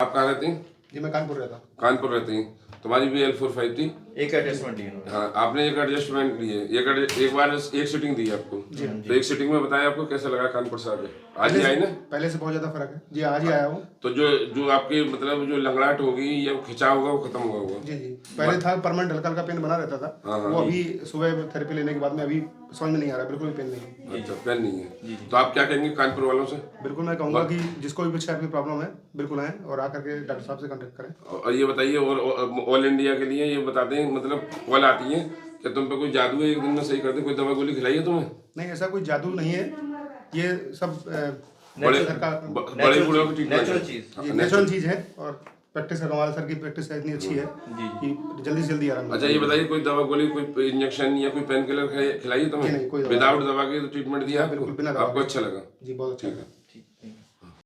आप कहाँ रहती हैं? जी मैं कानपुर रहता हूँ। कानपुर रहती हैं। तुम्हारी भी L45 थी। एक एडजस्टमेंट दी इन्होंने। हाँ, आपने एक एडजस्टमेंट ली है, एक बार एक सीटिंग दी आपको। जी हाँ। तो एक सीटिंग में बताया आपको कैसा लगा कानपुर से आके? आज ही आई ना? पहले से बहुत ज़्यादा फर्क है जी, आज ही आया हूँ। तो जो जो आपकी मतलब जो लंगड़ाहट होगी या खिंचाव होगा वो खत्म हुआ होगा। जी जी, पहले था परमानेंट हल्का हल्का पेन बना रहता था। हाँ, वो अभी सुबह थेरेपी लेने के बाद में अभी समझ में नहीं आ रहा, बिल्कुल भी पेन नहीं है। अच्छा, पेन नहीं है। तो आप क्या कहेंगे कानपुर वालों से? बिल्कुल मैं कहूँगा कि जिसको भी कुछ टाइप की प्रॉब्लम है बिल्कुल आएँ और आकर के डॉक्टर साहब से कॉन्टेक्ट करें। और ये बताइए, और ऑल इंडिया के लिए ये बताते हैं, मतलब कॉल आती है कि तुम पे कोई जादू है, एक दिन में सही कर दे, कोई दवा गोली खिलाई है तुम्हें? नहीं, ऐसा कोई जादू नहीं है, ये सब बड़े नेचर का बड़े बूढ़ों की ट्रीटमेंट नेचुरल है। चीज। हाँ, नेचुरल चीज़ है। और प्रैक्टिस का कमाल, सर की प्रैक्टिस इतनी अच्छी है कि जल्दी से जल्दी आराम अच्छा, ये बताइए कोई दवा गोली, कोई इंजेक्शन या कोई पेन किलर खिलाई है तुम्हें? नहीं, कोई दवा विदाउट दवा के तो ट्रीटमेंट दिया आपको? बिल्कुल बिना दवा आपको के। अच्छा लगा? जी बहुत अच्छा ठीक है। है।